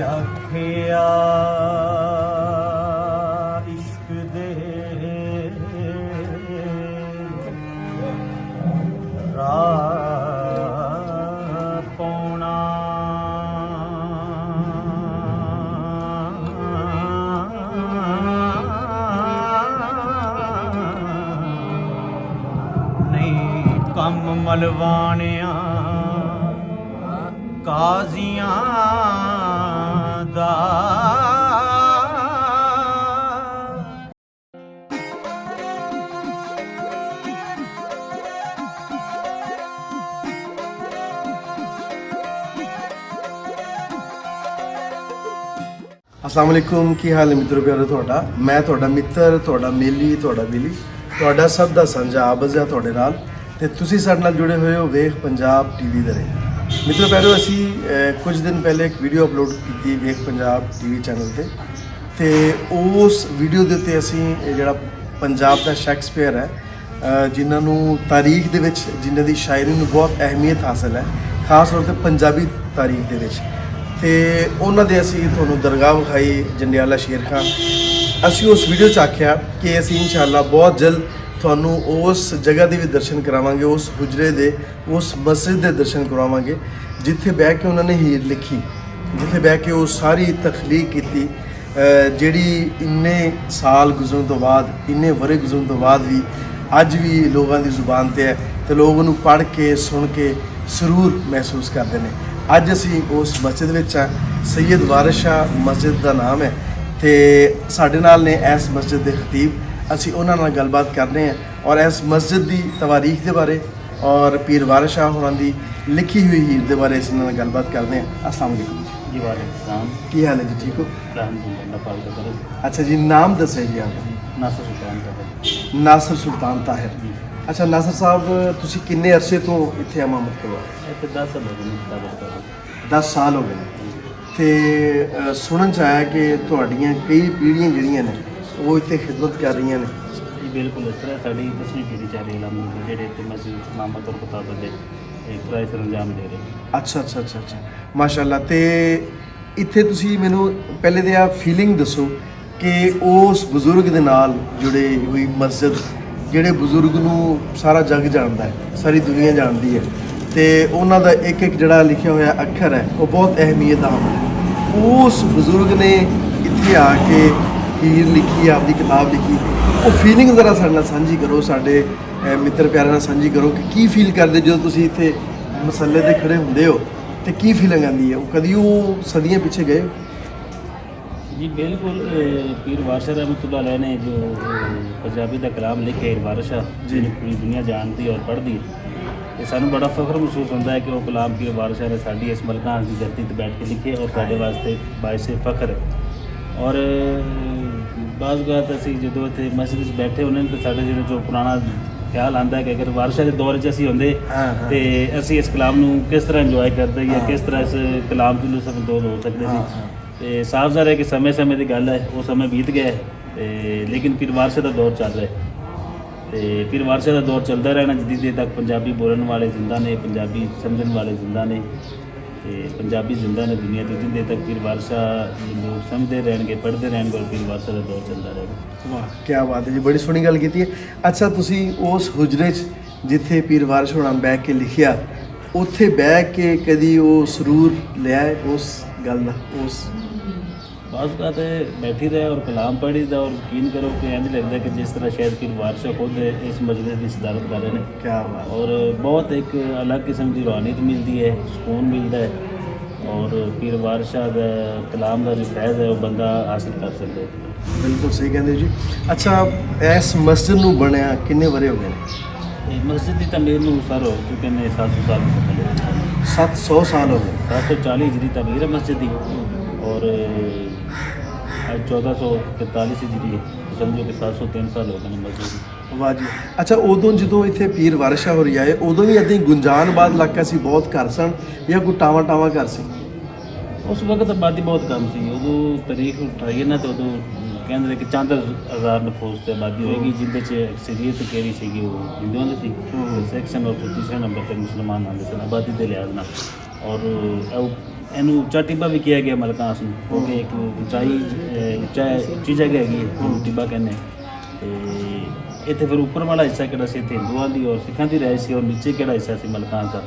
ਆਖਿਆ ਇਸ਼ਕ ਦੇ ਰਾਹ ਪਾਉਣਾ ਨਹੀਂ ਕੰਮ ਮਲਵਾਣਿਆਂ ਕਾਜ਼ੀਆਂ ਦਾ अस्सलाम वालेकुम। की हाल है मित्रों प्यारे ਤੁਹਾਡਾ मैं ਤੁਹਾਡਾ ਮਿੱਤਰ ਤੁਹਾਡਾ ਮੇਲੀ ਤੁਹਾਡਾ ਬੇਲੀ ਤੁਹਾਡਾ ਸਭ ਦਾ ਸਾਂਝਾ ਆਵਾਜ਼ ਹੈ ਤੁਹਾਡੇ ਨਾਲ ਤੇ ਤੁਸੀਂ ਸਾਡੇ ਨਾਲ ਜੁੜੇ ਹੋਏ ਹੋ ਵੇਖ ਪੰਜਾਬ ਟੀਵੀ ਦੇ ਮਿੱਤਰੋ ਪਿਆਰੋ ਅਸੀਂ ਕੁਝ ਦਿਨ ਪਹਿਲੇ ਇੱਕ ਵੀਡੀਓ ਅਪਲੋਡ ਕੀਤੀ ਵੇਖ ਪੰਜਾਬ ਟੀਵੀ ਚੈਨਲ ਤੇ ਉਸ ਵੀਡੀਓ ਦੇ ਉੱਤੇ ਅਸੀਂ ਜਿਹੜਾ ਪੰਜਾਬ ਦਾ ਸ਼ੇਕਸਪੀਅਰ ਹੈ ਜਿਨ੍ਹਾਂ ਨੂੰ ਤਾਰੀਖ ਦੇ ਵਿੱਚ ਜਿਨ੍ਹਾਂ ਦੀ ਸ਼ਾਇਰੀ ਨੂੰ ਬਹੁਤ ਅਹਿਮੀਅਤ ਹਾਸਲ ਹੈ ਖਾਸ ਤੌਰ ਤੇ ਪੰਜਾਬੀ ਤਾਰੀਖ ਦੇ ਵਿੱਚ ਤੇ ਉਹਨਾਂ ਦੇ ਅਸੀਂ ਤੁਹਾਨੂੰ ਦਰਗਾਹ ਵਿਖਾਈ ਜੰਡਿਆਲਾ ਸ਼ੇਰ ਖਾਂ। ਅਸੀਂ ਉਸ ਵੀਡੀਓ 'ਚ ਆਖਿਆ ਕਿ ਅਸੀਂ ਇਨਸ਼ਾਅੱਲਾ ਬਹੁਤ ਜਲਦ ਤੁਹਾਨੂੰ ਉਸ ਜਗ੍ਹਾ ਦੇ ਵੀ ਦਰਸ਼ਨ ਕਰਾਵਾਂਗੇ, ਉਸ ਹੁਜਰੇ ਦੇ ਉਸ ਮਸਜਿਦ ਦੇ ਦਰਸ਼ਨ ਕਰਵਾਵਾਂਗੇ ਜਿੱਥੇ ਬਹਿ ਕੇ ਉਹਨਾਂ ਨੇ ਹੀਰ ਲਿਖੀ, ਜਿੱਥੇ ਬਹਿ ਕੇ ਉਹ ਸਾਰੀ ਤਖਲੀਕ ਕੀਤੀ ਜਿਹੜੀ ਇੰਨੇ ਸਾਲ ਗੁਜ਼ਰਨ ਤੋਂ ਬਾਅਦ ਇੰਨੇ ਵਰੇ ਗੁਜ਼ਰਨ ਤੋਂ ਬਾਅਦ ਵੀ ਅੱਜ ਵੀ ਲੋਕਾਂ ਦੀ ਜ਼ੁਬਾਨ 'ਤੇ ਹੈ ਤੇ ਲੋਕ ਉਹਨੂੰ ਪੜ੍ਹ ਕੇ ਸੁਣ ਕੇ ਸਰੂਰ ਮਹਿਸੂਸ ਕਰਦੇ ਨੇ। ਅੱਜ ਅਸੀਂ ਉਸ ਮਸਜਿਦ ਵਿੱਚ ਹਾਂ, ਸੈਯਦ ਵਾਰਿਸ ਸ਼ਾਹ ਮਸਜਿਦ ਦਾ ਨਾਮ ਹੈ ਤੇ ਸਾਡੇ ਨਾਲ ਨੇ ਇਸ ਮਸਜਿਦ ਦੇ ਖਤੀਬ। ਅਸੀਂ ਉਹਨਾਂ ਨਾਲ ਗੱਲਬਾਤ ਕਰਦੇ ਹਾਂ ਔਰ ਇਸ ਮਸਜਿਦ ਦੀ ਤਵਾਰੀਖ ਦੇ ਬਾਰੇ ਔਰ ਪੀਰ ਵਾਰਿਸ ਸ਼ਾਹ ਹੋਰਾਂ ਦੀ ਲਿਖੀ ਹੋਈ ਹੀਰ ਦੇ ਬਾਰੇ ਅਸੀਂ ਉਹਨਾਂ ਨਾਲ ਗੱਲਬਾਤ ਕਰਦੇ ਹਾਂ। अस्सलाम वालेकुम जी वालेकुम सलाम। की हाल है जी, ठीक हो? अच्छा जी, नाम दसे जी आपका? नासिर सुल्तान ताहिर। नासिर सुल्तान ताहिर। अच्छा नासिर साहब, ਤੁਸੀਂ ਕਿੰਨੇ ਅਰਸੇ ਤੋਂ ਇੱਥੇ ਇਮਾਮਤ ਕਰਵਾ? ਇੱਥੇ 10 ਸਾਲ ਹੋ ਗਏ ਨੇ। 10 ਸਾਲ ਹੋ ਗਏ ਨੇ ਤੇ ਸੁਣਨ 'ਚ ਆਇਆ ਕਿ ਤੁਹਾਡੀਆਂ ਕਈ ਪੀੜ੍ਹੀਆਂ ਜਿਹੜੀਆਂ ਨੇ ਉਹ ਇੱਥੇ ਖਿਦਮਤ ਕਰ ਰਹੀਆਂ ਨੇ। ਜੀ ਬਿਲਕੁਲ ਇਸ ਤਰ੍ਹਾਂ ਸਾਡੀ 10ਵੀਂ ਪੀੜ੍ਹੀ ਚੱਲ ਰਹੀ ਹੈ ਜਿਹੜੇ ਇੱਥੇ ਮਸਜਿਦ ਇਮਾਮਤ ਔਰ ਖੁਤਾਬਤ ਦੇ ਕਿਰਾਏ ਸਰੰਜਾਮ ਦੇ ਰਹੇ। ਅੱਛਾ ਮਾਸ਼ਾਅੱਲਾ। ਤੇ ਇੱਥੇ ਤੁਸੀਂ ਮੈਨੂੰ ਪਹਿਲੇ ਤੇ ਆ ਫੀਲਿੰਗ ਦੱਸੋ ਕਿ ਉਸ ਬਜ਼ੁਰਗ ਦੇ ਨਾਲ ਜੁੜੇ ਹੋਈ ਮਸਜਿਦ, ਜਿਹੜੇ ਬਜ਼ੁਰਗ ਨੂੰ ਸਾਰਾ ਜੱਗ ਜਾਣਦਾ ਹੈ, ਸਾਰੀ ਦੁਨੀਆ ਜਾਣਦੀ ਹੈ ਤੇ ਉਹਨਾਂ ਦਾ ਇੱਕ ਇੱਕ ਜਿਹੜਾ ਲਿਖਿਆ ਹੋਇਆ ਅੱਖਰ ਹੈ ਉਹ ਬਹੁਤ ਅਹਿਮੀਅਤ ਦਾ ਹੈ। ਉਸ ਬਜ਼ੁਰਗ ਨੇ ਇੱਥੇ ਆ ਕੇ ਹੀਰ ਲਿਖੀ, ਆਪਦੀ ਕਿਤਾਬ ਲਿਖੀ, ਉਹ ਫੀਲਿੰਗ ਜ਼ਰਾ ਸਾਡੇ ਨਾਲ ਸਾਂਝੀ ਕਰੋ, ਸਾਡੇ ਮਿੱਤਰ ਪਿਆਰਿਆਂ ਨਾਲ ਸਾਂਝੀ ਕਰੋ ਕਿ ਕੀ ਫੀਲ ਕਰਦੇ ਜਦੋਂ ਤੁਸੀਂ ਇੱਥੇ ਮਸੱਲੇ 'ਤੇ ਖੜ੍ਹੇ ਹੁੰਦੇ ਹੋ ਤੇ ਕੀ ਫੀਲਿੰਗ ਆਉਂਦੀ ਹੈ? ਉਹ ਕਦੀ ਉਹ ਸਦੀਆਂ ਪਿੱਛੇ ਗਏ? जी बिल्कुल। पीर वारिस शाह रहमतुल्लाह अलैह ने जो पंजाबी का कलाम लिखे हीर वारिस शाह जी पूरी दुनिया जानती और पढ़ती है तो सानू बड़ा फख्र महसूस होता है कि वो कलाम पीर वारिस शाह ने साडी इस मलकां की धरती पर बैठ के लिखे और साडे वास्ते बाइस फख्र है। और बाज़ बात असीं जदों इत्थे मस्जिद च बैठे होने तो साडे जो पुराना ख्याल आंदा है कि अगर वारिस शाह के दौर च असीं होंदे तो असीं इस कलाम नूं किस तरह इंजॉय करते या किस तरह इस कलाम तो लुत्फ अंदोज़ हो सकते सी। तो साफ ज़ाहिर है कि समय की गल है, वो समय बीत गया है लेकिन पीर वारिस शाह का दौर चल रहा है तो पीर वारिस शाह का दौर चलता रहना जिद्दी देर तक पंजाबी बोलने वाले जिंदा ने, पंजाबी समझने वाले जिंदा ने तो पंजाबी जिंदा ने दुनिया की जिद्दी देर तक पीर वारिस शाह लोग समझते रहेंगे, पढ़ते रहेंगे और पीर वारिस शाह का दौर चलता रहेगा। वाह क्या बात है जी, बड़ी सोहनी गल कीती है। अच्छा तुसी उस हुजरे च जिथे पीर वारिस होना बैठ के लिखिया उत्थे बैठ के कदी वो सरूर लिया उस गल दा? उस बाज़ बात है बैठी रहे और कलाम पढ़ी था और यकीन करो कि इंज लगता है कि जिस तरह शायद पीर वारिस शाह खुद इस मजलिस की सदारत कर रहे हैं। क्या बात। और बहुत एक अलग किस्म की रूहानियत मिलती है, सुकून मिलता है और पीर वारिस शाह का कलाम का जो फैज़ है वो बंदा हासिल कर सकता है। बिल्कुल सही कहते जी। अच्छा इस मस्जिद नूं बनया किन्ने वरे हो गए? मस्जिद की तमीर में सर हो चुके हैं 700 साल 700 साल हो गए। 740 हिजरी तमीर है मस्जिद की और 1443 हिजरी समझो कि 703 साल हो गए मस्जिद। वाह जी। अच्छा उदों जो इतने पीर वारिस शाह होरी आए उदों भी इदां गुंजानबाद इलाका सी, बहुत घर सन या कोई टावा टावा घर सी? उस वक्त आबादी बहुत कम सी। उदों तारीख उठाइए ना तो उदों कहते कि 4,000 नफूस की आबादी होएगी जिंदे अक्सरीत केड़ी सी वो हिंदुओं की सी, सेक्शन और तीसरे नंबर पर मुसलमान आते सन आबादी के लिहाज ना। और ਇਹਨੂੰ ਉੱਚਾ ਟਿੱਬਾ ਵੀ ਕਿਹਾ ਗਿਆ ਮਲਕਾਂਸ ਨੂੰ, ਕਿਉਂਕਿ ਇੱਕ ਉੱਚੀ ਜਗ੍ਹਾ ਹੈਗੀ ਹੈ, ਉਹਨੂੰ ਟਿੱਬਾ ਕਹਿੰਦੇ। ਤੇ ਇੱਥੇ ਫਿਰ ਉੱਪਰ ਵਾਲਾ ਹਿੱਸਾ ਕਿਹੜਾ ਸੀ, ਇੱਥੇ ਹਿੰਦੂਆਂ ਦੀ ਔਰ ਸਿੱਖਾਂ ਦੀ ਰਿਹਾਇਸ਼ ਸੀ, ਔਰ ਨੀਚੇ ਕਿਹੜਾ ਹਿੱਸਾ ਸੀ ਮਲਕਾਂਸ ਦਾ,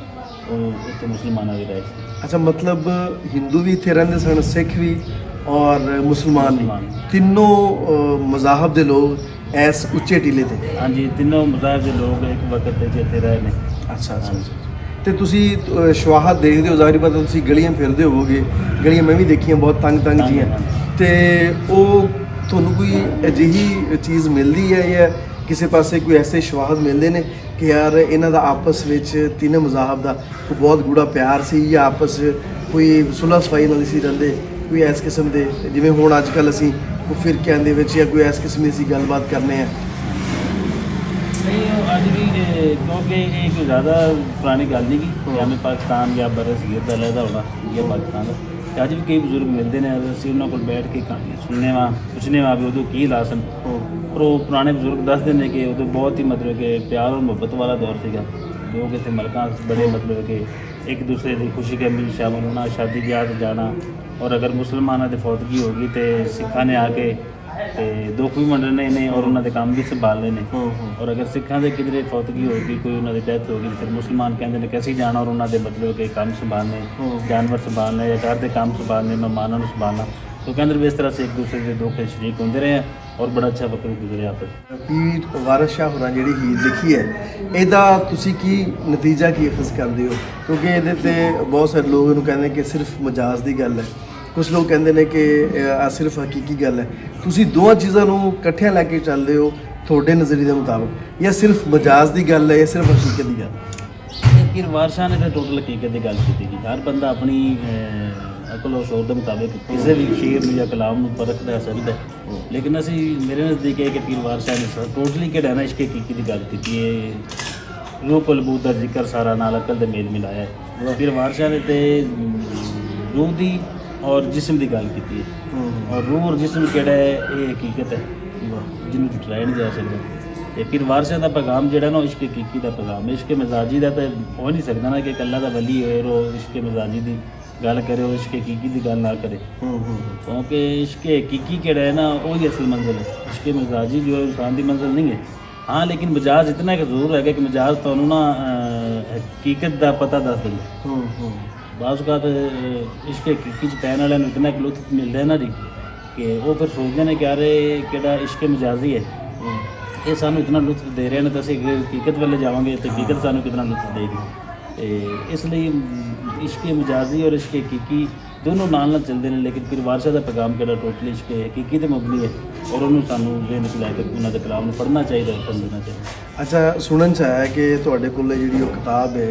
ਉਹ ਇੱਥੇ ਮੁਸਲਮਾਨਾਂ ਦੀ ਰਿਹਾਇਸ਼ ਸੀ। ਅੱਛਾ, ਮਤਲਬ ਹਿੰਦੂ ਵੀ ਇੱਥੇ ਰਹਿੰਦੇ ਸਨ, ਸਿੱਖ ਵੀ ਔਰ ਮੁਸਲਮਾਨ ਵੀ, ਮੁਸਲਮਾਨ। ਤਿੰਨੋਂ ਮਜ਼ਾਹਬ ਦੇ ਲੋਕ ਇਸ ਉੱਚੇ ਟੀਲੇ ਤੇ। ਹਾਂਜੀ, ਤਿੰਨੋਂ ਮਜ਼ਾਹਬ ਦੇ ਲੋਕ ਇੱਕ ਵਕਤ ਤੇ ਇੱਥੇ ਰਹੇ ਨੇ। ਅੱਛਾ ਅੱਛਾ। ਤੇ ਤੁਸੀਂ ਸ਼ਵਾਹਤ ਦੇਖਦੇ ਹੋ, ਜ਼ਾਹਿਰ ਬਾਤ ਹੈ ਤੁਸੀਂ ਗਲੀਆਂ ਫਿਰਦੇ ਹੋਵੋਗੇ, ਗਲੀਆਂ ਮੈਂ ਵੀ ਦੇਖੀਆਂ ਬਹੁਤ ਤੰਗ ਜੀਆਂ, ਤੇ ਉਹ ਤੁਹਾਨੂੰ ਕੋਈ ਅਜਿਹੀ ਚੀਜ਼ ਮਿਲਦੀ ਹੈ ਜਾਂ ਕਿਸੇ ਪਾਸੇ ਕੋਈ ਐਸੇ ਸ਼ਵਾਹਦ ਮਿਲਦੇ ਨੇ ਕਿ ਯਾਰ ਇਹਨਾਂ ਦਾ ਆਪਸ ਵਿੱਚ ਤਿੰਨ ਮਜ਼ਾਹਬ ਦਾ ਕੋਈ ਬਹੁਤ ਗੂੜਾ ਪਿਆਰ ਸੀ, ਜਾਂ ਆਪਸ 'ਚ ਕੋਈ ਸੁਲਹ ਸਫਾਈ ਨਾਲ ਸੀ ਰਹਿੰਦੇ, ਕੋਈ ਇਸ ਕਿਸਮ ਦੇ, ਜਿਵੇਂ ਹੁਣ ਅੱਜ ਕੱਲ੍ਹ ਅਸੀਂ ਕੋਈ ਫਿਰਕਿਆਂ ਦੇ ਵਿੱਚ ਜਾਂ ਕੋਈ ਇਸ ਕਿਸਮ ਦੀ ਅਸੀਂ ਗੱਲਬਾਤ ਕਰਨੇ ਆ? नहीं, अज भी क्योंकि ये कोई ज़्यादा पुरानी गल नहीं की, हमें पाकिस्तान या बरस गिर का लहदा होना या पाकिस्तान का, तो अज भी कई बजुर्ग मिलते हैं, असं उन्होंने को बैठ के कहानियाँ सुनने वा पुछने वा भी उदों की हालात सन, और वो पुराने बजुर्ग दसते हैं कि उदों बहुत ही मतलब कि प्यार और मुहब्बत वाला दौर सीगा। लोग इतने मलकां बड़े मतलब कि एक दूसरे की खुशी गमी शामिल होना, शादी ब्याह से जाना, और अगर मुसलमानों की फौतगी होगी तो सिखा ने आके ਤੇ ਦੁੱਖ ਵੀ ਵੰਡਣੇ ਨੇ ਔਰ ਉਹਨਾਂ ਦੇ ਕੰਮ ਵੀ ਸੰਭਾਲਣੇ ਨੇ। ਔਰ ਅਗਰ ਸਿੱਖਾਂ ਦੇ ਕਿਧਰੇ ਫੌਤਗੀ ਹੋ ਗਈ, ਕੋਈ ਉਹਨਾਂ ਦੀ ਡੈਥ ਹੋ ਗਈ, ਫਿਰ ਮੁਸਲਮਾਨ ਕਹਿੰਦੇ ਨੇ ਕਿ ਅਸੀਂ ਜਾਣਾ ਔਰ ਉਹਨਾਂ ਦੇ ਮਤਲਬ ਕਿ ਕੰਮ ਸੰਭਾਲਣੇ, ਜਾਨਵਰ ਸੰਭਾਲਣੇ ਜਾਂ ਘਰ ਦੇ ਕੰਮ ਸੰਭਾਲਣੇ, ਮਹਿਮਾਨਾਂ ਨੂੰ ਸੰਭਾਲਣਾ। तो कहते भी इस तरह से एक दूसरे के दुख के शरीक होते रहे हैं और बड़ा अच्छा वक्त गुजरे आपस। ਪੀਰ ਵਾਰਿਸ ਸ਼ਾਹ ਹੋਰਾਂ ਜਿਹੜੀ ਹੀਰ ਲਿਖੀ ਹੈ, ਇਹਦਾ ਤੁਸੀਂ ਕੀ ਨਤੀਜਾ ਕੀ ਅਖਜ਼ ਕਰਦੇ ਹੋ? ਕਿਉਂਕਿ ਇਹਦੇ ਤੇ ਬਹੁਤ ਸਾਰੇ ਲੋਕ ਇਹਨੂੰ ਕਹਿੰਦੇ ਕਿ ਸਿਰਫ ਮਜਾਜ਼ ਦੀ ਗੱਲ ਹੈ, ਕੁਝ ਲੋਕ ਕਹਿੰਦੇ ਨੇ ਕਿ ਆ ਸਿਰਫ ਹਕੀਕੀ ਗੱਲ ਹੈ। ਤੁਸੀਂ ਦੋਵਾਂ ਚੀਜ਼ਾਂ ਨੂੰ ਇਕੱਠਿਆਂ ਲੈ ਕੇ ਚੱਲਦੇ ਹੋ ਤੁਹਾਡੇ ਨਜ਼ਰੀਏ ਦੇ ਮੁਤਾਬਕ, ਜਾਂ ਸਿਰਫ ਮਜਾਜ਼ ਦੀ ਗੱਲ ਹੈ ਜਾਂ ਸਿਰਫ ਹਕੀਕਤ ਦੀ ਗੱਲ? ਪੀਰ ਵਾਰਿਸ ਸ਼ਾਹ ਨੇ ਤਾਂ ਟੋਟਲ ਹਕੀਕਤ ਦੀ ਗੱਲ ਕੀਤੀ ਜੀ। ਹਰ ਬੰਦਾ ਆਪਣੀ ਅਕਲ ਔਰ ਸ਼ੌਰ ਦੇ ਮੁਤਾਬਿਕ ਕਿਸੇ ਵੀ ਸ਼ੇਰ ਨੂੰ ਜਾਂ ਕਲਾਮ ਨੂੰ ਪਰਖਦਾ ਸਕਦਾ, ਲੇਕਿਨ ਅਸੀਂ ਮੇਰੇ ਨਜ਼ਦੀਕ ਇਹ ਕਿ ਪੀਰ ਵਾਰਿਸ ਸ਼ਾਹ ਨੇ ਟੋਟਲੀ ਕਿਹੜਾ ਨਾ ਇਸ਼ਕ ਹਕੀਕੀ ਦੀ ਗੱਲ ਕੀਤੀ ਹੈ। ਰੂਹ ਕਲਬੂਤ ਦਾ ਜ਼ਿਕਰ ਸਾਰਾ ਨਾਲ ਅਕਲ ਦੇ ਮੇਲ ਮਿਲਾਇਆ ਹੈ। ਪੀਰ ਵਾਰਿਸ ਸ਼ਾਹ ਨੇ ਤੇ ਰੂਹ ਦੀ ਔਰ ਜਿਸਮ ਦੀ ਗੱਲ ਕੀਤੀ ਹੈ, ਔਰ ਰੂਹ ਔਰ ਜਿਸਮ ਕਿਹੜਾ ਹੈ ਇਹ ਹਕੀਕਤ ਹੈ ਜਿਹਨੂੰ ਝੁਠਲਾਇਆ ਨਹੀਂ ਜਾ ਸਕਦਾ। ਤੇ ਪੀਰ ਵਾਰਿਸ ਸ਼ਾਹ ਦਾ ਪੈਗਾਮ ਜਿਹੜਾ ਨਾ ਇਸ਼ਕ ਹਕੀਕੀ ਦਾ ਪੈਗਾਮ, ਇਸ਼ਕ ਮਜ਼ਾਜੀ ਦਾ ਤਾਂ ਹੋ ਨਹੀਂ ਸਕਦਾ ਨਾ ਕਿ ਇਕੱਲਾ ਦਾ ਵਲੀ ਹੋਏ ਉਹ ਇਸ਼ਕ ਮਜ਼ਾਜੀ ਦੀ ਗੱਲ करे और इश्क हकीकी की गल ना करे, क्योंकि इश्क हकीकी केड़ा है ना वही असल मंजिल है। इश्क मजाजी जो है इंसान की मंजिल नहीं है। हाँ, लेकिन मजाज इतना कि जरूर है कि मजाज तो ना हकीकत का पता दस देंगे। बाज़ का इश्क हकीकी च पैन वाले इतना एक लुत्फ मिलता है ना जी कि वो फिर सोचते हैं कि यार केड़ा इश्क मजाजी है, ये सानू इतना लुत्फ दे रहे हैं तो असं हकीकत वाले जावांगे तो हकीकत सानू कितना लुत्फ देगी। इसलिए इश्क मजाजी और इश्क हकीकी दोनों नाल चलते हैं, लेकिन फिर वारिस का पैगाम केड़ा टोटली इश्क हकीकी ते मुबनी है और उन्होंने सानू जेन च लैके उन्होंने कलाम पढ़ना चाहिए, समझना चाहिए। ਅੱਛਾ, ਸੁਣਨ ਚ ਆਇਆ ਕਿ ਤੁਹਾਡੇ ਕੋਲ ਜਿਹੜੀ ਉਹ ਕਿਤਾਬ ਹੈ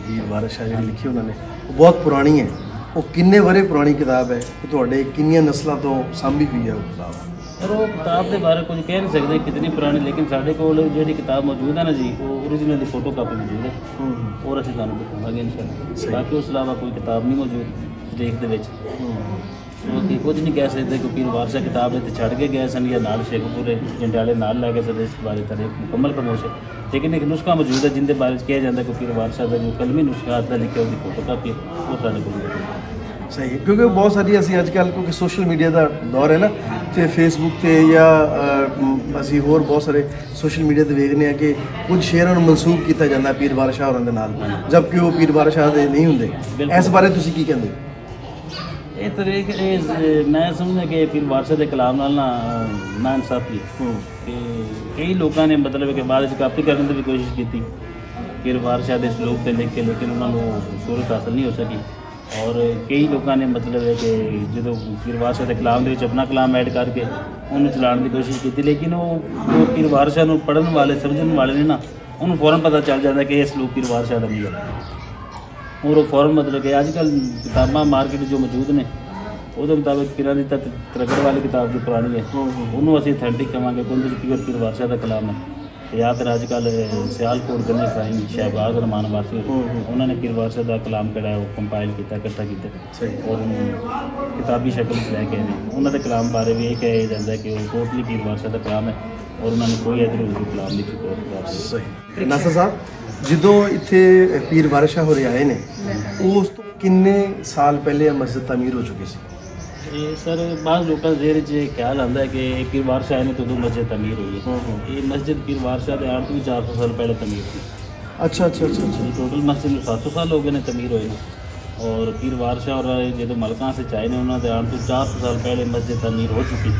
ਹੀਰ ਵਾਰਿਸ ਸ਼ਾਹ ਜਿਹੜੀ ਲਿਖੀ ਉਹਨਾਂ ਨੇ, ਉਹ ਬਹੁਤ ਪੁਰਾਣੀ ਹੈ। ਉਹ ਕਿੰਨੇ ਵਰੇ ਪੁਰਾਣੀ ਕਿਤਾਬ ਹੈ? ਉਹ ਤੁਹਾਡੇ ਕਿੰਨੀਆਂ ਨਸਲਾਂ ਤੋਂ ਸਾਂਭੀ ਹੋਈ ਹੈ ਉਹ ਕਿਤਾਬ? और वो किताब के बारे कुछ कह नहीं सकते कितनी पुरानी, लेकिन साढ़े को जी किताब मौजूद है ना जी, वो ओरिजिनल फोटो कापी मौजूद है और असं तुम दिखावे इंशाअल्लाह। बाकी उस अलावा कोई किताब नहीं मौजूद देख दे कि कुछ नहीं कह सकते कि पीर वारिस शाह किताब है छड़ के गए सन या नाल शेखपुरे जंडियाले नाल लै गए सन, इस बारे तर एक मुकम्मल प्रमोशन, लेकिन एक नुस्खा मौजूद है जिंदे बारे कहा जाता है कि पीर वारिस शाह का जो कलमी नुस्खा आता लिखा उसकी फोटो कापी है वो साढ़े को ਸਹੀ ਹੈ। ਕਿਉਂਕਿ ਬਹੁਤ ਸਾਰੀ ਅਸੀਂ ਅੱਜ ਕੱਲ੍ਹ ਕਿਉਂਕਿ ਸੋਸ਼ਲ ਮੀਡੀਆ ਦਾ ਦੌਰ ਹੈ ਨਾ, ਤੇ ਫੇਸਬੁੱਕ ਤੇ ਜਾਂ ਅਸੀਂ ਹੋਰ ਬਹੁਤ ਸਾਰੇ ਸੋਸ਼ਲ ਮੀਡੀਆ ਤੇ ਵੇਖਦੇ ਹਾਂ ਕਿ ਕੁਝ ਸ਼ੇਅਰਾਂ ਨੂੰ ਮਨਸੂਬ ਕੀਤਾ ਜਾਂਦਾ ਪੀਰ ਵਾਰਿਸ ਸ਼ਾਹ ਹੋਰਾਂ ਦੇ ਨਾਲ, ਜਦਕਿ ਉਹ ਪੀਰ ਵਾਰਿਸ ਸ਼ਾਹ ਦੇ ਨਹੀਂ ਹੁੰਦੇ। ਇਸ ਬਾਰੇ ਤੁਸੀਂ ਕੀ ਕਹਿੰਦੇ? ਇਹ ਤਰੀਕ ਮੈਂ ਸਮਝਦਾ ਕਿ ਪੀਰ ਵਾਰਿਸ ਸ਼ਾਹ ਦੇ ਕਲਾਮ ਨਾਲ ਨਾ ਇਨਸਾਫੀ ਕਿ ਕਈ ਲੋਕਾਂ ਨੇ ਮਤਲਬ ਕਿ ਬਾਅਦ ਵਿੱਚ ਕਾਪੀ ਕਰਨ ਦੀ ਵੀ ਕੋਸ਼ਿਸ਼ ਕੀਤੀ ਪੀਰ ਵਾਰਿਸ ਸ਼ਾਹ ਦੇ ਸਲੋਕ ਤੇ ਲਿਖ ਕੇ, ਲੇਕਿਨ ਉਹਨਾਂ ਨੂੰ ਸ਼ੋਹਰਤ ਹਾਸਲ ਨਹੀਂ ਹੋ ਸਕੀ। और कई लोगों ने मतलब है कि जो पीर वारिस शाह के कलाम के अपना कलाम ऐड करके उन्होंने चलाने की कोशिश की, लेकिन वो पीर वारिस शाह पढ़ने वाले समझने वाले ने ना उन्होंने फौरन पता चल जाता कि इस लोग पीर वारिस शाह का नहीं है। और वो फौरन मतलब कि अजकल किताबां मार्केट जो मौजूद ने वो मुताबिक पीर की तरगड़ वाली किताब जो पुरानी है उन्होंने असीं अथेंटिक कहांगे कि प्योर पीर वारिस शाह का कलाम है। या फिर अजकल सियालकोट गन्ने साईं शहबाज रहमान वासी उन्होंने पीर वारिस शाह का कलाम किहड़ा वो कंपाइल किया इकट्ठा किया और किताबी शक्ल च लैके आए। उन्होंने कलाम बारे भी ये कहा जाता है कि वो टोटली पीर वारिस शाह का कलाम है और उन्होंने कोई इधर उधर कलाम नहीं चुका। ਸਹੀ। ਨਾਸਰ ਸਾਹਿਬ, ਜਦੋਂ ਇੱਥੇ ਪੀਰ ਵਾਰਿਸ ਸ਼ਾਹ ਹੋਰੇ ਆਏ ਨੇ ਉਸ ਤੋਂ ਕਿੰਨੇ ਸਾਲ ਪਹਿਲੇ ਇਹ ਮਸਜਿਦ ਤਾਮੀਰ ਹੋ ਚੁੱਕੀ ਸੀ? ये सर बाद लोगों के जेर च ख्याल आता है कि पीर वार शाह ने तो दो मस्जिद तमीर हुई है। ये मस्जिद पीर वार शाह के आठ भी 400 साल पहले तमीर थी। अच्छा अच्छा अच्छा अच्छा। टोटल मस्जिद में 700 साल हो गए ने तमीर हुए ने और पीर वार शाह और जो मलकां से चाहे ने उन्होंने आठ तो 400 साल पहले मस्जिद तमीर हो चुकी।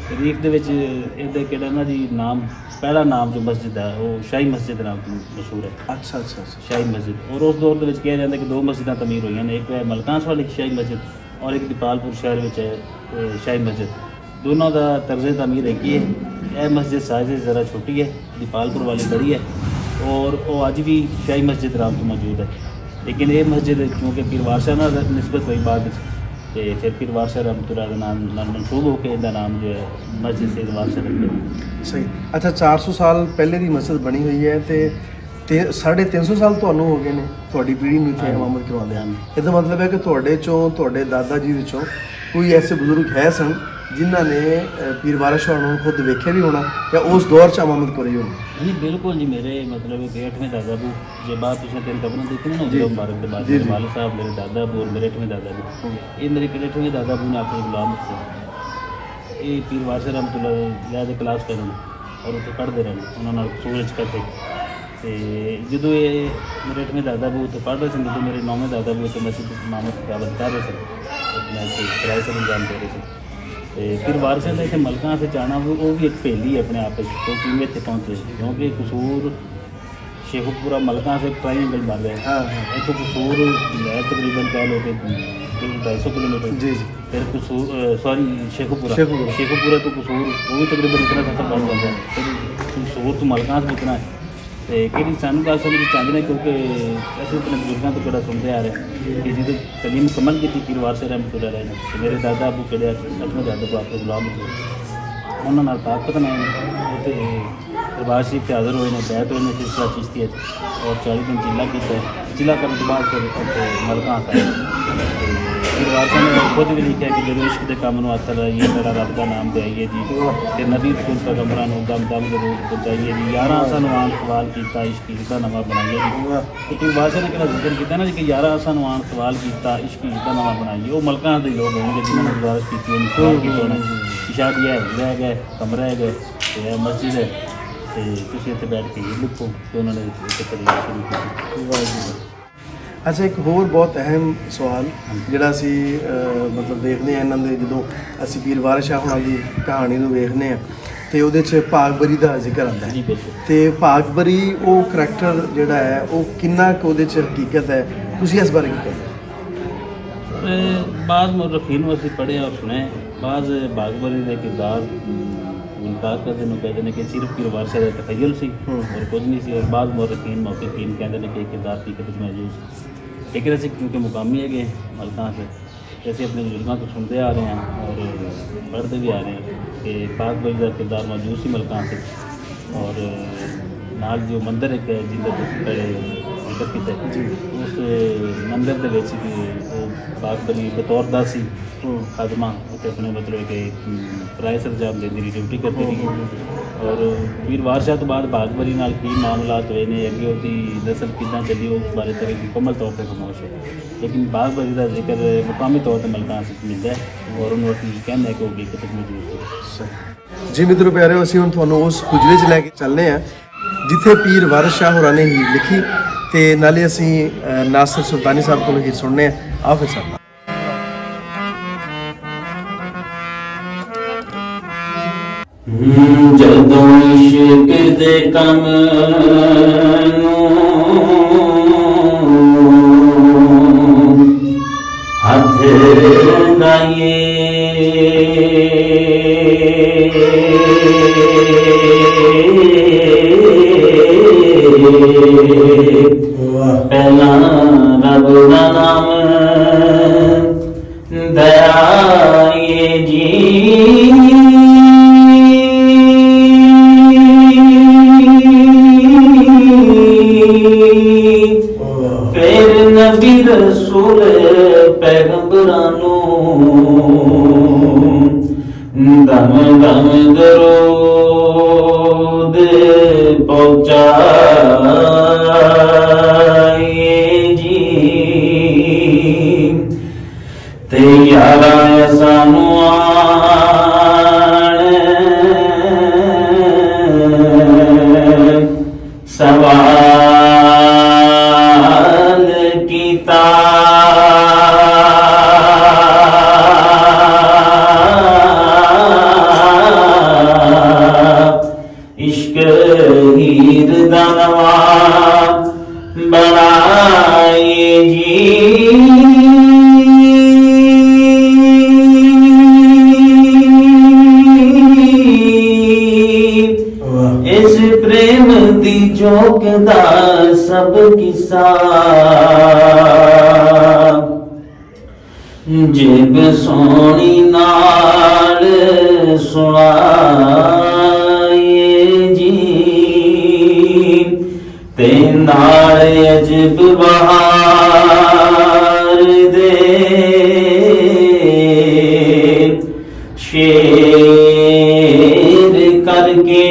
तरीफ ਦੇ ਵਿੱਚ ਇਹਦਾ ਕਿਹੜਾ ਨਾ ਜੀ ਨਾਮ ਪਹਿਲਾ ਨਾਮ ਜੋ ਮਸਜਿਦ ਹੈ ਉਹ ਸ਼ਾਹੀ ਮਸਜਿਦ ਨਾਮ ਤੋਂ ਮਸ਼ਹੂਰ ਹੈ। ਅੱਛਾ ਅੱਛਾ ਅੱਛਾ। ਸ਼ਾਹੀ ਮਸਜਿਦ ਔਰ ਉਸ ਦੌਰ ਦੇ ਵਿੱਚ ਕਿਹਾ ਜਾਂਦਾ ਕਿ ਦੋ ਮਸਜਿਦਾਂ ਤਮੀਰ ਹੋਈਆਂ ਨੇ, ਇੱਕ ਹੈ ਮਲਕਾਂਸ ਵਾਲੀ ਸ਼ਾਹੀ ਮਸਜਿਦ ਔਰ ਇੱਕ ਦੀਪਾਲਪੁਰ ਸ਼ਹਿਰ ਵਿੱਚ ਹੈ ਸ਼ਾਹੀ ਮਸਜਿਦ। ਦੋਨੋਂ ਦਾ ਤਰਜ਼ ਤਾਮੀਰ ਇੱਕ ਹੀ ਹੈ। ਇਹ ਮਸਜਿਦ ਸਾइज ज़रा छोटी है, ਦੀਪਾਲਪੁਰ वाली बड़ी है और वो अज भी शाही मस्जिद नाम तो मौजूद है। लेकिन ये मस्जिद चूँकि पीर वार शाह नाल निस्बत हुई बाद तो फिर पीर वार शाह रहमतुल्लाह के नाम नाल मनसूब होकर इसका नाम जो है मस्जिद सैयद वार शाह रख दिया। ਸਹੀ। ਅੱਛਾ 400 ਸਾਲ ਪਹਿਲੇ ਦੀ ਮਸਜਿਦ ਬਣੀ ਹੋਈ ਹੈ ਤੇ 350 ਸਾਲ ਤੁਹਾਨੂੰ ਹੋ ਗਏ ਨੇ ਤੁਹਾਡੀ ਪੀੜ੍ਹੀ ਨੂੰ ਇੱਥੇ ਇਮਾਮਤ ਕਰਵਾਉਂਦੇ ਹਨ। ਇਹਦਾ ਮਤਲਬ ਹੈ ਕਿ ਤੁਹਾਡੇ ਚੋਂ ਤੁਹਾਡੇ ਦਾਦਾ ਜੀ ਵਿੱਚੋਂ ਕੋਈ ਐਸੇ ਬਜ਼ੁਰਗ ਹੈ ਸਨ ਜਿਨ੍ਹਾਂ ਨੇ ਪੀਰ ਵਾਰਿਸ ਸ਼ਾਹ ਨੂੰ ਖੁਦ ਵੇਖਿਆ ਵੀ ਹੋਣਾ ਜਾਂ ਉਸ ਦੌਰ 'ਚ ਇਮਾਮਤ ਕਰੀ ਹੋਣੀ। जी बिल्कुल जी, मेरे मतलब कि 8वें दादा बू जो बात पिछले 3 कबरों देखी ना जी। जो मुबारक के बाद जी, जी। वाले साहब मेरे दादा बू और मेरे 8वें दादा बू ये मेरे 8वें दादा बू ने आपको गुलाम रखे। ये पीर वारिस रहमतुल्लाह अलैह दे क्लास पे रहने और उत्थे पढ़ते रहने उन्होंने सूरज करते तो जो ये मेरे 8वें दादा बू उत्थे पढ़ रहे थे जो मेरे 9वें दादा बू उत्थे मस्जिद इमामत इजाबत कर रहे थे अपने किराए से इंतजाम दे रहे थे। तो फिर वारिस ने इतने मलकां से जाना वो भी एक पहेली है अपने आप में तो किमें इतने पहुँचे क्योंकि कसूर शेखुपुरा मलकां से ट्राइंगल बन रहे हाँ हैं। इतने कसूर है तकरीबन कह लो कि 250 किलोमीटर। जी। फिर कसूर सॉरी शेखुपुरा शेखुपुरा। शेखुपुरा तो कसूर वो भी तकरीबन इतना सफर बन जाता है। फिर कसूर तो मलकां से इतना है तो कि सानू गल समझ चाहते हैं क्योंकि असं अपने बुजुर्गों तो बड़ा सुनते आ रहे कि जो तलीम मुकम्मल की पीर वारिस रहमतुल्लाह अलैह ने ते मेरे दादा अबू के 8वें दादा को आपके गुलाम थे उन्होंने नाल ताकत ने उत्ते दरबार शरीफ से हाज़र हुए ने बैत हुए ने सिलसिला चिश्ती और 40 दिन चिल्ला किया। चिल्ला करने के बाद फिर उत्ते मलकां आए फिर वारिस ने खुद भी लिखा कि जो इश्क के काम हथ लाइए मेरा रब का नाम पे आइए जी ते नबी रसूल पैगंबरां नूं दम दम जरूर पहुँचाइए जी 11 सानू आन सवाल किया इश्क का नवा बनाइए जी। तो फिर वारिस ने कहना जिक्र किया ना जी कि 11 सानू आन सवाल किया इश्क का नवा बनाइए वो मलकां दे लोग होंगे जिन्होंने गुजारिश की सवाल किया इशा दिया रह गए कमरा है गए तो मस्जिद है तो तुम इतने बैठ के लिखो तो उन्होंने तकरीर शुरू की। ਅੱਛਾ ਇੱਕ ਹੋਰ ਬਹੁਤ ਅਹਿਮ ਸਵਾਲ ਜਿਹੜਾ ਅਸੀਂ ਮਤਲਬ ਦੇਖਦੇ ਹਾਂ ਇਹਨਾਂ ਦੇ ਜਦੋਂ ਅਸੀਂ ਪੀਰ ਵਾਰਿਸ ਸ਼ਾਹ ਹੁਣਾਂ ਦੀ ਕਹਾਣੀ ਨੂੰ ਵੇਖਦੇ ਹਾਂ ਤੇ ਉਹਦੇ 'ਚ ਭਾਗਬਰੀ ਦਾ ਜ਼ਿਕਰ ਆਉਂਦਾ जी ਹੈ बिल्कुल ਤੇ ਭਾਗਬਰੀ ਉਹ ਕਰੈਕਟਰ ਜਿਹੜਾ ਹੈ ਉਹ ਕਿੰਨਾ ਕੁ ਉਹਦੇ 'ਚ ਹਕੀਕਤ ਹੈ ਤੁਸੀਂ ਇਸ ਬਾਰੇ ਕੀ ਕਹਿੰਦੇ? बाद मुर्रखीन असीं पढ़े और सुने बाद बागबरी के किरदार इनकार करते हैं कहते हैं कि सिर्फ पीर वारिस शाह का तखय्युल सी और कुछ नहीं सी और बाद मुर्रखीन मौक़िफ़ीन कहते हैं कि किरदार हकीकत मौजूद लेकिन असीं क्योंकि मुकामी है मलकां से ऐसे अपने बुजुर्गों को सुनते आ रहे हैं और पढ़ते भी आ रहे हैं कि बागबरी का किरदार मौजूद सी मलकां से और नाल जो मंदिर एक है जिंदा पहले जिक्र किया उस मंदिर के विच भी वो बागबरी बतौर दासी खादमा उत्ते अपने मतलब कि किराए से इंतजाम देती रही ड्यूटी करती रही और पीर वारिस शाह तो बाद बागबरी नाल की मामलात हुए ने अगे उसकी नस्ल किदां चली उस बारे तक मुकम्मल तौर पर खामोश है लेकिन बागबरी का जिक्र मुकामी तौर पर मलकां से मिलता है और उन्होंने असीं कहना है कि वो हकीकत मौजूद है। ਜੀ ਮਿੱਤਰੋ ਪਿਆਰਿਓ ਅਸੀਂ ਹੁਣ ਤੁਹਾਨੂੰ ਉਸ ਹੁਜਰੇ 'ਚ ਲੈ ਕੇ ਚੱਲਦੇ ਹਾਂ ਜਿੱਥੇ ਪੀਰ ਵਾਰਿਸ ਸ਼ਾਹ ਹੋਰਾਂ ਨੇ ਹੀਰ ਲਿਖੀ ਤੇ ਨਾਲੇ ਅਸੀਂ ਨਾਸਰ ਸੁਲਤਾਨੀ ਸਾਹਿਬ ਕੋਲੋਂ ਹੀਰ ਸੁਣਨੇ ਆ ਆਓ ਫਿਰ ਸਾਹਿਬ। ਜਦੋਂ ਇਸ਼ਕ ਦੇ ਕੰਮ ਨੂੰ ਹੱਥ ਲਾਈਏ ਪਹਿਲਾਂ ਰੱਬ ਦਾ ਨਾਮ ਦਇਆਏ ਜੀ ਫਿਰ ਨਬੀ ਰਸੂਲ ਪੈਗੰਬਰਾਂ ਨੂੰ ਦਮ ਦਮ ਦਰੂਦ ਪਹੁੰਚਾਈ यारा सानू सवाल कीता इश्क हीर दा नवाब बनाए जी इस प्रेम दी जोक दा सब किस्सा जिब सोनी नाल सुनाए जी ते नाल अजब बहार दे शेर करके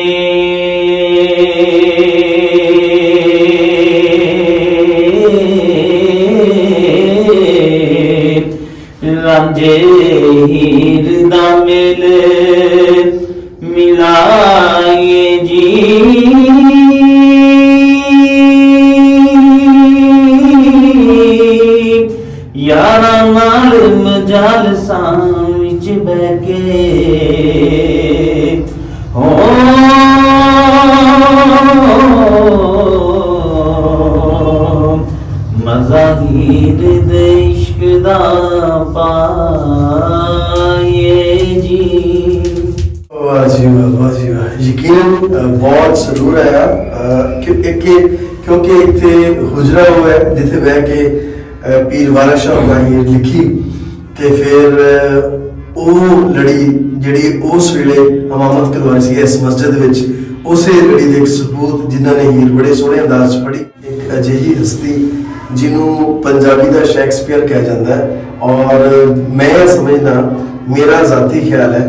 रांझे हीर दा मिल मिलाए जी यारा नाल मजालसां विच बह के हो मज़ा हीर दे इश्क दा पाए जी। वाह जी वाह, वाह जी वाह। यकीनन बहुत जरूर आया क्योंकि एक ते हुजरा हुआ है जिथे बह के पीर वाला शाह होगा हीर लिखी ते फिर ਉਹ ਲੜੀ ਜਿਹੜੀ ਉਸ ਵੇਲੇ ਇਮਾਮਤ ਕਰਵਾਈ ਸੀ ਇਸ ਮਸਜਿਦ ਵਿੱਚ, ਉਸੇ ਲੜੀ ਦੇ ਇੱਕ ਸਬੂਤ ਜਿਨ੍ਹਾਂ ਨੇ ਹੀਰ ਬੜੇ ਸੋਹਣੇ ਅੰਦਾਜ਼ 'ਚ ਪੜ੍ਹੀ। ਇੱਕ ਅਜਿਹੀ ਹਸਤੀ ਜਿਹਨੂੰ ਪੰਜਾਬੀ ਦਾ ਸ਼ੇਕਸਪੀਅਰ ਕਿਹਾ ਜਾਂਦਾ ਹੈ ਔਰ ਮੈਂ ਸਮਝਦਾ, ਮੇਰਾ ਜ਼ਾਤੀ ਖਿਆਲ ਹੈ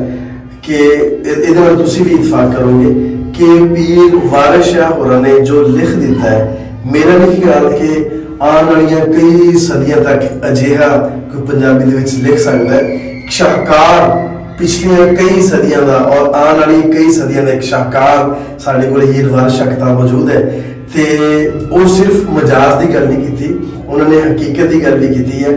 ਕਿ ਇਹਦੇ ਨਾਲ ਤੁਸੀਂ ਵੀ ਇਤਫਾਕ ਕਰੋਗੇ ਕਿ ਪੀਰ ਵਾਰਿਸ ਸ਼ਾਹ ਹੋਰਾਂ ਨੇ ਜੋ ਲਿਖ ਦਿੱਤਾ ਹੈ, ਮੇਰਾ ਨਹੀਂ ਖਿਆਲ ਕਿ ਆਉਣ ਵਾਲੀਆਂ ਕਈ ਸਦੀਆਂ ਤੱਕ ਅਜਿਹਾ ਕੋਈ ਪੰਜਾਬੀ ਦੇ ਵਿੱਚ ਲਿਖ ਸਕਦਾ ਹੈ। ਸ਼ਾਹਕਾਰ ਪਿਛਲੀਆਂ ਕਈ ਸਦੀਆਂ ਦਾ ਔਰ ਆਉਣ ਵਾਲੀ ਕਈ ਸਦੀਆਂ ਦਾ ਇੱਕ ਸ਼ਾਹਕਾਰ ਸਾਡੇ ਕੋਲ ਹੀਰ ਵਾਰਿਸ ਸ਼ਾਹ ਕਿਤਾਬ ਮੌਜੂਦ ਹੈ ਤੇ ਉਹ ਸਿਰਫ ਮਜਾਜ਼ ਦੀ ਗੱਲ ਨਹੀਂ ਕੀਤੀ, ਉਹਨਾਂ ਨੇ ਹਕੀਕਤ ਦੀ ਗੱਲ ਵੀ ਕੀਤੀ ਹੈ।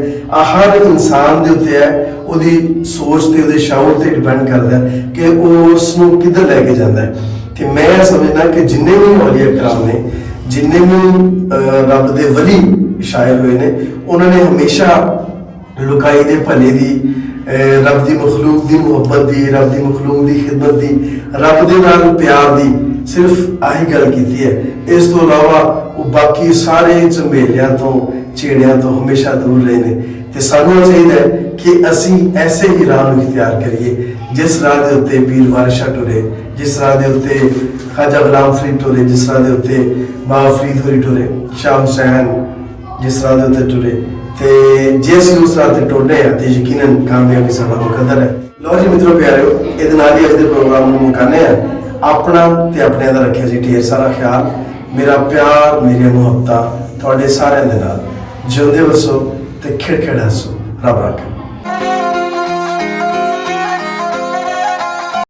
ਹਰ ਇਨਸਾਨ ਦੇ ਉੱਤੇ ਹੈ, ਉਹਦੀ ਸੋਚ ਤੇ ਉਹਦੇ ਸ਼ਾਉਰ ਤੇ ਡਿਪੈਂਡ ਕਰਦਾ ਹੈ ਕਿ ਉਹ ਉਸ ਨੂੰ ਕਿੱਧਰ ਲੈ ਕੇ ਜਾਂਦਾ ਹੈ। ਤੇ ਮੈਂ ਸਮਝਦਾ ਕਿ ਜਿੰਨੇ ਵੀ ਔਲੀਆ ਕਰਾਮ ਨੇ, ਜਿੰਨੇ ਵੀ ਰੱਬ ਦੇ ਵਲੀ ਸ਼ਾਇਰ ਹੋਏ ਨੇ, ਉਹਨਾਂ ਨੇ ਹਮੇਸ਼ਾ ਲੁਕਾਈ ਦੇ ਭਲੇ ਦੀ, ਰੱਬ ਦੀ ਮਖਲੂਕ ਦੀ ਮੁਹੱਬਤ ਦੀ, ਰੱਬ ਦੀ ਮਖਲੂਕ ਦੀ ਖਿਦਮਤ ਦੀ, ਰੱਬ ਦੇ ਨਾਲ ਪਿਆਰ ਦੀ ਸਿਰਫ ਆਹੀ ਗੱਲ ਕੀਤੀ ਹੈ। ਇਸ ਤੋਂ ਇਲਾਵਾ ਉਹ ਬਾਕੀ ਸਾਰੇ ਝਮੇਲਿਆਂ ਤੋਂ, ਛੇੜਿਆਂ ਤੋਂ ਹਮੇਸ਼ਾ ਦੂਰ ਰਹੇ ਨੇ। ਤੇ ਸਾਨੂੰ ਚਾਹੀਦਾ ਹੈ ਕਿ ਅਸੀਂ ਐਸੇ ਹੀ ਰਾਹ ਨੂੰ ਇਖਤਿਆਰ ਕਰੀਏ ਜਿਸ ਰਾਹ ਦੇ ਉੱਤੇ ਪੀਰ ਵਾਰਿਸ ਸ਼ਾਹ ਟੁਰੇ, ਜਿਸ ਰਾਹ ਦੇ ਉੱਤੇ ਖਾਜਾ ਗੁਲਾਮ ਫਰੀਦ ਟੁਰੇ, ਜਿਸ ਰਾਹ ਦੇ ਉੱਤੇ ਬਾਬਾ ਫਰੀਦ ਹੋਰੀ ਟੁਰੇ, ਸ਼ਾਹ ਹੁਸੈਨ ਜਿਸ ਰਾਹ ਦੇ ਉੱਤੇ ਟੁਰੇ। ਤੇ ਜੇ ਅਸੀਂ ਉਸ ਰਾਹ ਤੇ ਟੁਰਦੇ ਹਾਂ ਤੇ ਯਕੀਨਨ ਕਾਮਯਾਬੀ ਸਾਡਾ ਮੁਕੱਦਰ ਹੈ। ਲਓ ਜੀ ਮਿੱਤਰੋ ਪਿਆਰਿਓ, ਇਹਦੇ ਨਾਲ ਹੀ ਅੱਜ ਦੇ ਪ੍ਰੋਗਰਾਮ ਨੂੰ ਮੁਕਾਉਂਦੇ ਹਾਂ। ਆਪਣਾ ਤੇ ਆਪਣਿਆਂ ਦਾ ਰੱਖਿਆ ਜੀ ਢੇਰ ਸਾਰਾ ਖਿਆਲ। ਮੇਰਾ ਪਿਆਰ, ਮੇਰੀਆਂ ਮੁਹੱਬਤਾਂ ਤੁਹਾਡੇ ਸਾਰਿਆਂ ਦੇ ਨਾਲ। ਜਿਉਂਦੇ ਵਸੋ ਤੇ ਖਿੜਖਿੜ ਹੱਸੋ। ਰੱਬ ਰੱਖੇ।